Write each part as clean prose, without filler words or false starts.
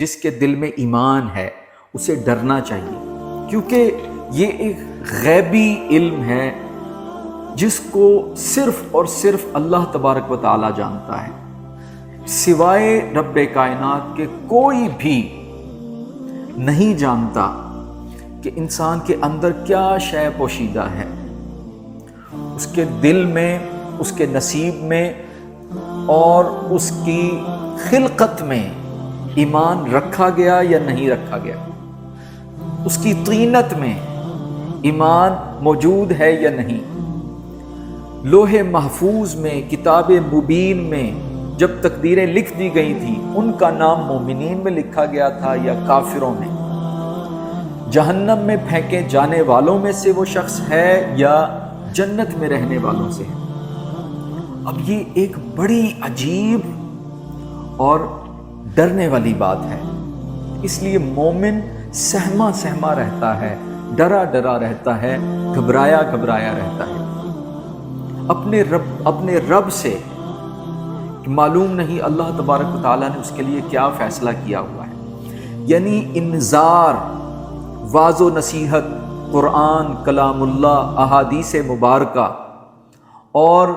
جس کے دل میں ایمان ہے اسے ڈرنا چاہیے، کیونکہ یہ ایک غیبی علم ہے جس کو صرف اور صرف اللہ تبارک و تعالی جانتا ہے، سوائے رب کائنات کے کوئی بھی نہیں جانتا کہ انسان کے اندر کیا شے پوشیدہ ہے، اس کے دل میں، اس کے نصیب میں اور اس کی خلقت میں ایمان رکھا گیا یا نہیں رکھا گیا، اس کی طینت میں ایمان موجود ہے یا نہیں۔ لوح محفوظ میں، کتاب مبین میں جب تقدیریں لکھ دی گئی تھی، ان کا نام مومنین میں لکھا گیا تھا یا کافروں میں؟ جہنم میں پھینکے جانے والوں میں سے وہ شخص ہے یا جنت میں رہنے والوں سے ہے؟ اب یہ ایک بڑی عجیب اور ڈرنے والی بات ہے، اس لیے مومن سہما سہما رہتا ہے، ڈرا ڈرا رہتا ہے، گھبرایا گھبرایا رہتا ہے اپنے رب سے۔ معلوم نہیں اللہ تبارک و تعالیٰ نے اس کے لیے کیا فیصلہ کیا ہوا ہے، یعنی انذار، واعظ و نصیحت، قرآن، کلام اللہ، احادیث مبارکہ اور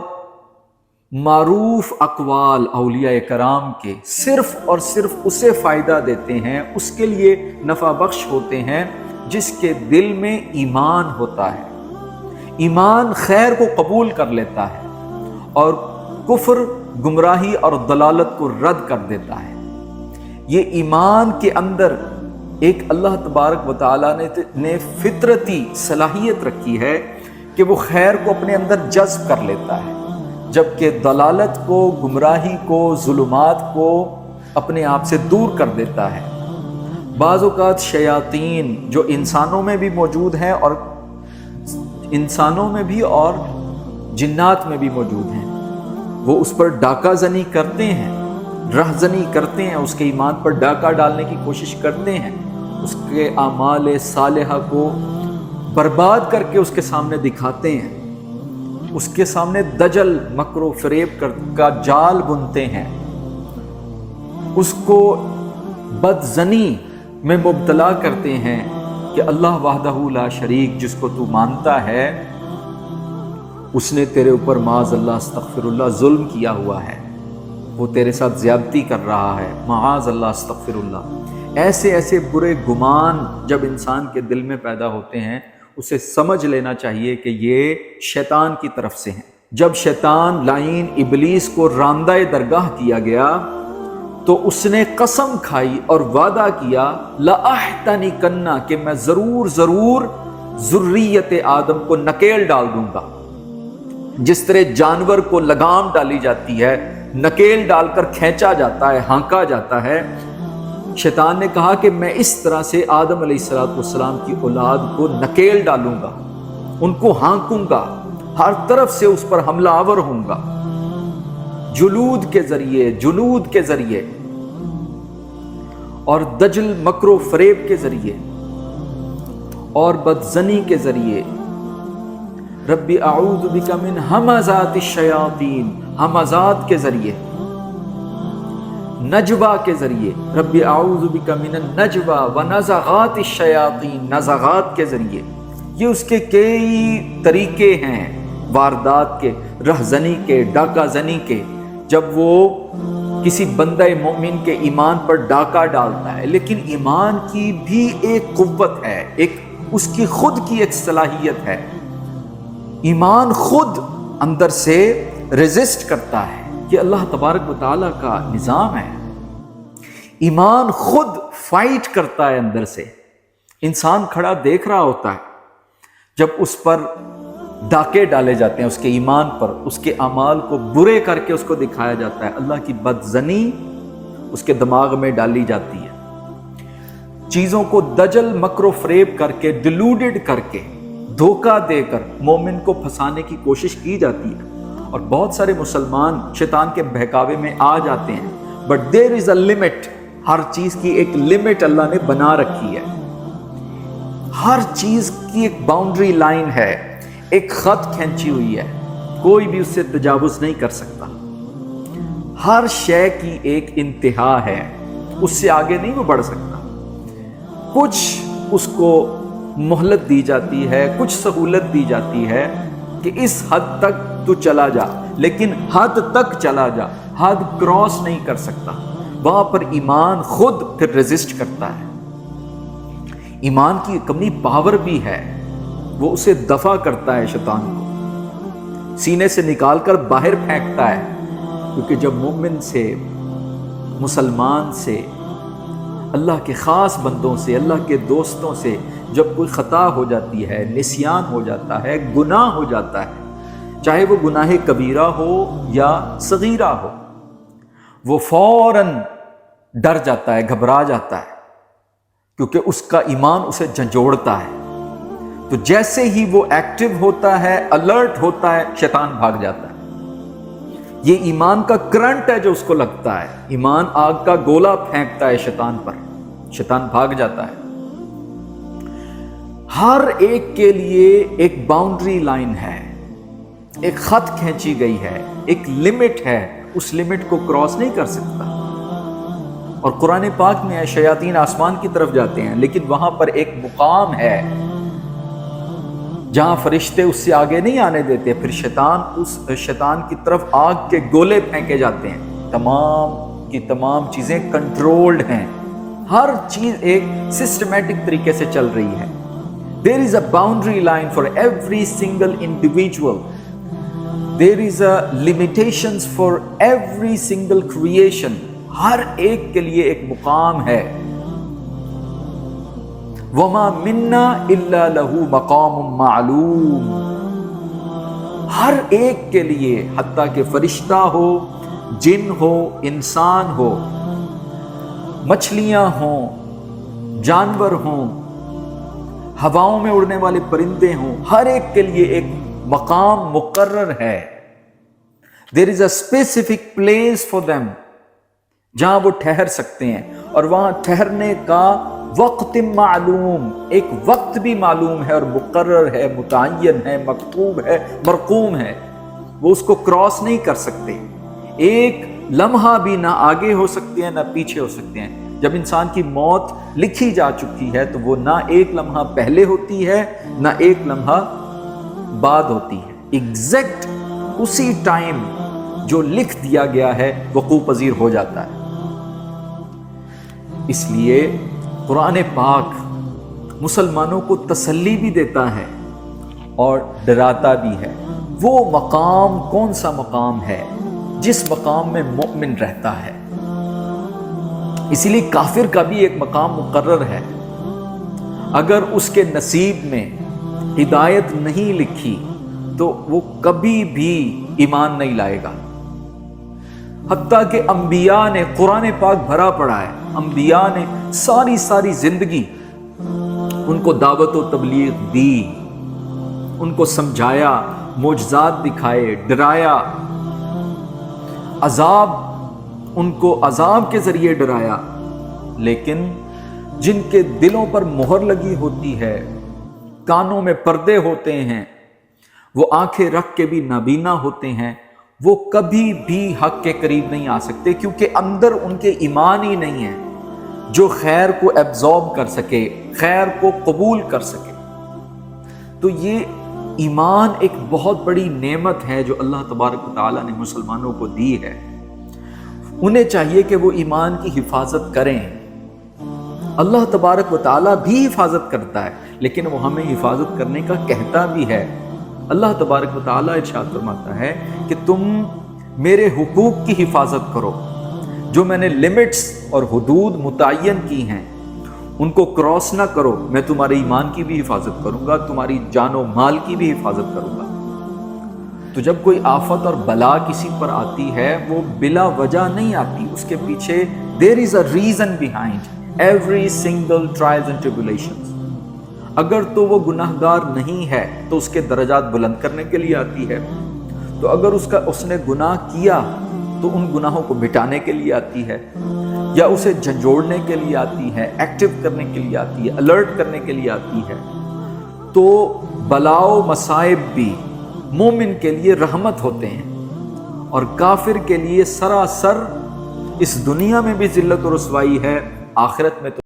معروف اقوال اولیاء کرام کے صرف اور صرف اسے فائدہ دیتے ہیں، اس کے لیے نفع بخش ہوتے ہیں جس کے دل میں ایمان ہوتا ہے۔ ایمان خیر کو قبول کر لیتا ہے اور کفر، گمراہی اور ضلالت کو رد کر دیتا ہے۔ یہ ایمان کے اندر ایک اللہ تبارک و تعالیٰ نے فطرتی صلاحیت رکھی ہے کہ وہ خیر کو اپنے اندر جذب کر لیتا ہے، جبکہ ضلالت کو، گمراہی کو، ظلمات کو اپنے آپ سے دور کر دیتا ہے۔ بعض اوقات شیاطین جو انسانوں میں بھی موجود ہیں اور جنات میں بھی موجود ہیں، وہ اس پر ڈاکہ زنی کرتے ہیں، رہزنی کرتے ہیں، اس کے ایمان پر ڈاکہ ڈالنے کی کوشش کرتے ہیں، اس کے اعمال صالحہ کو برباد کر کے اس کے سامنے دکھاتے ہیں، اس کے سامنے دجل، مکر و فریب کا جال بنتے ہیں، اس کو بدزنی میں مبتلا کرتے ہیں کہ اللہ وحدہ لا شریک جس کو تو مانتا ہے اس نے تیرے اوپر معاذ اللہ استغفر اللہ ظلم کیا ہوا ہے، وہ تیرے ساتھ زیادتی کر رہا ہے، معاذ اللہ استغفر اللہ۔ ایسے برے گمان جب انسان کے دل میں پیدا ہوتے ہیں، اسے سمجھ لینا چاہیے کہ یہ شیطان کی طرف سے ہیں۔ جب شیطان لعین ابلیس کو راندہ درگاہ کیا گیا تو اس نے قسم کھائی اور وعدہ کیا، لَأَحْتَنِكَنَّ، کہ میں ضرور ذریت آدم کو نکیل ڈال دوں گا۔ جس طرح جانور کو لگام ڈالی جاتی ہے، نکیل ڈال کر کھینچا جاتا ہے، ہانکا جاتا ہے، شیطان نے کہا کہ میں اس طرح سے آدم علیہ السلام کی اولاد کو نکیل ڈالوں گا، ان کو ہانکوں گا، ہر طرف سے اس پر حملہ آور ہوں گا، جنود کے ذریعے اور دجل، مکر و فریب کے ذریعے اور بدزنی کے ذریعے۔ ربی اعوذ بک من ہمزات الشیاطین، ہمزات کے ذریعے، نجوہ کے ذریعے، ربی اعوذ بک من النجوہ ونزغات الشیاطین، نزغات کے ذریعے۔ یہ اس کے کئی طریقے ہیں واردات کے، رہزنی کے، ڈاکہ زنی کے، جب وہ کسی بندہ مومن کے ایمان پر ڈاکہ ڈالتا ہے۔ لیکن ایمان کی بھی ایک قوت ہے، اس کی خود کی ایک صلاحیت ہے۔ ایمان خود اندر سے ریزسٹ کرتا ہے، یہ اللہ تبارک و تعالیٰ کا نظام ہے۔ ایمان خود فائٹ کرتا ہے اندر سے۔ انسان کھڑا دیکھ رہا ہوتا ہے جب اس پر ڈاکے ڈالے جاتے ہیں، اس کے ایمان پر، اس کے اعمال کو برے کر کے اس کو دکھایا جاتا ہے، اللہ کی بدزنی اس کے دماغ میں ڈالی جاتی ہے، چیزوں کو دجل، مکر و فریب کر کے، ڈیلوڈڈ کر کے، دھوکہ دے کر مومن کو پھنسانے کی کوشش کی جاتی ہے، اور بہت سارے مسلمان شیطان کے بہکاوے میں آ جاتے ہیں۔ But there is a limit, ہر چیز کی ایک لمٹ اللہ نے بنا رکھی ہے، ہر چیز کی ایک باؤنڈری لائن ہے، ایک خط کھینچی ہوئی ہے، کوئی بھی اس سے تجاوز نہیں کر سکتا۔ ہر شے کی ایک انتہا ہے، اس سے آگے نہیں وہ بڑھ سکتا. کچھ اس کو مہلت دی جاتی ہے, کچھ سہولت دی جاتی ہے کہ اس حد تک تو چلا جا, لیکن حد تک چلا جا, حد کراس نہیں کر سکتا. وہاں پر ایمان خود پھر ریزسٹ کرتا ہے. ایمان کی اپنی پاور بھی ہے, وہ اسے دفع کرتا ہے, شیطان کو سینے سے نکال کر باہر پھینکتا ہے. کیونکہ جب مومن سے, مسلمان سے, اللہ کے خاص بندوں سے, اللہ کے دوستوں سے جب کوئی خطا ہو جاتی ہے, نسیان ہو جاتا ہے, گناہ ہو جاتا ہے, چاہے وہ گناہ کبیرہ ہو یا صغیرہ ہو, وہ فوراً ڈر جاتا ہے, گھبرا جاتا ہے, کیونکہ اس کا ایمان اسے جھنجھوڑتا ہے. تو جیسے ہی وہ ایکٹیو ہوتا ہے, الرٹ ہوتا ہے, شیطان بھاگ جاتا ہے. یہ ایمان کا کرنٹ ہے جو اس کو لگتا ہے. ایمان آگ کا گولا پھینکتا ہے شیطان پر, شیطان بھاگ جاتا ہے. ہر ایک کے لیے ایک باؤنڈری لائن ہے, ایک خط کھینچی گئی ہے, ایک لمٹ ہے, اس لمٹ کو کراس نہیں کر سکتا. اور قرآن پاک میں ہے شیاطین آسمان کی طرف جاتے ہیں, لیکن وہاں پر ایک مقام ہے جہاں فرشتے اس سے آگے نہیں آنے دیتے. پھر شیطان کی طرف آگ کے گولے پھینکے جاتے ہیں. تمام کی تمام چیزیں کنٹرولڈ ہیں, ہر چیز ایک سسٹمیٹک طریقے سے چل رہی ہے. There is a boundary line for every single individual. There is a limitations for every single creation. ہر ایک کے لیے ایک مقام ہے. وَمَا مِنَّا إِلَّا لَهُ مَقَامٌ مَعْلُومٌ. ہر ایک کے لیے, حتیٰ کہ فرشتہ ہو, جن ہو, انسان ہو, مچھلیاں ہوں, جانور ہوں, ہواؤں میں اڑنے والے پرندے ہوں, ہر ایک کے لیے ایک مقام مقرر ہے. There is a specific place for them جہاں وہ ٹھہر سکتے ہیں, اور وہاں ٹھہرنے کا وقت معلوم, ایک وقت بھی معلوم ہے اور مقرر ہے, متعین ہے, مکتوب ہے, مرقوم ہے. وہ اس کو کراس نہیں کر سکتے. ایک لمحہ بھی نہ آگے ہو سکتے ہیں نہ پیچھے ہو سکتے ہیں. جب انسان کی موت لکھی جا چکی ہے تو وہ نہ ایک لمحہ پہلے ہوتی ہے نہ ایک لمحہ بعد ہوتی ہے. ایگزیکٹ اسی ٹائم جو لکھ دیا گیا ہے وقوع پذیر ہو جاتا ہے. اس لیے قرآن پاک مسلمانوں کو تسلی بھی دیتا ہے اور ڈراتا بھی ہے. وہ مقام کون سا مقام ہے جس مقام میں مومن رہتا ہے. اسی لیے کافر کا بھی ایک مقام مقرر ہے. اگر اس کے نصیب میں ہدایت نہیں لکھی تو وہ کبھی بھی ایمان نہیں لائے گا. حتیٰ کہ انبیاء نے, قرآن پاک بھرا پڑا ہے, انبیاء نے ساری زندگی ان کو دعوت و تبلیغ دی, ان کو سمجھایا, معجزات دکھائے, ڈرایا, ان کو عذاب کے ذریعے ڈرایا. لیکن جن کے دلوں پر مہر لگی ہوتی ہے, کانوں میں پردے ہوتے ہیں, وہ آنکھیں رکھ کے بھی نابینا ہوتے ہیں, وہ کبھی بھی حق کے قریب نہیں آ سکتے, کیونکہ اندر ان کے ایمان ہی نہیں ہے جو خیر کو ایبزارب کر سکے, خیر کو قبول کر سکے. تو یہ ایمان ایک بہت بڑی نعمت ہے جو اللہ تبارک و تعالیٰ نے مسلمانوں کو دی ہے. انہیں چاہیے کہ وہ ایمان کی حفاظت کریں. اللہ تبارک و تعالیٰ بھی حفاظت کرتا ہے, لیکن وہ ہمیں حفاظت کرنے کا کہتا بھی ہے. اللہ تبارک و تعالیٰ ارشاد فرماتا ہے کہ تم میرے حقوق کی حفاظت کرو, جو میں نے لمٹس اور حدود متعین کی ہیں ان کو کراس نہ کرو. میں تمہارے ایمان کی بھی حفاظت کروں گا, تمہاری جان و مال کی بھی حفاظت کروں گا. تو جب کوئی آفت اور بلا کسی پر آتی ہے وہ بلا وجہ نہیں آتی, اس کے پیچھے there is a reason behind every single trials and tribulations. اگر تو وہ گناہگار نہیں ہے تو اس کے درجات بلند کرنے کے لیے آتی ہے, تو اگر اس نے گناہ کیا تو ان گناہوں کو مٹانے کے لیے آتی ہے, یا اسے جھنجھوڑنے کے لیے آتی ہے, ایکٹیو کرنے کے لیے آتی ہے, الرٹ کرنے کے لیے آتی ہے. تو بلاؤ مصائب بھی مومن کے لیے رحمت ہوتے ہیں اور کافر کے لیے سراسر اس دنیا میں بھی ذلت و رسوائی ہے، آخرت میں تو